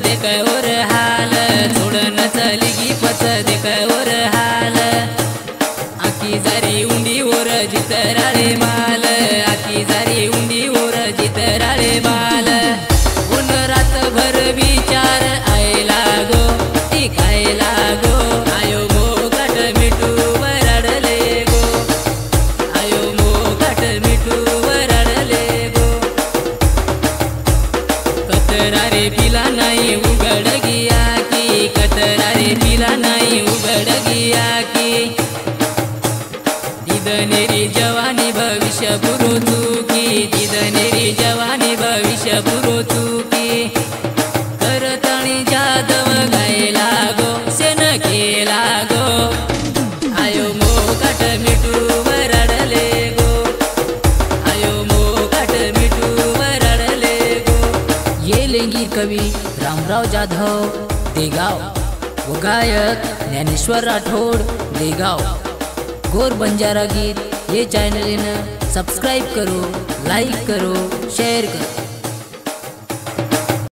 देख और हाल सोडन चली की पच देख और हाल आखी जारी उंडी और जितराळे माल आखी जारी उंडी और जितराळे माल उन रात भर विचार आयला गो ती खायला गो आयो मोकाट मिठू वरडले गो आयो मोकाट मिठू वरडले गो कतरा रे पिला नाही उघड गिया की कतरा रे पिला नाही उघड गिया की दिदनेरी जवानी भविष्य पुरो चुकी दिदनेरी जवानी भविष्य पुरो चुकी करताणी जादव गायला गो सेन केला गो आयो मोकाट मिठू वरडले गो आयो मोकाट मिठू वरडले गो। ये लेंगी कवि रामराव जाधव देगाव व गायक ज्ञानेश्वर राठोड देगाव। गोर बंजारा गीत ये चैनल सब्सक्राइब करो, लाइक करो, शेयर करो।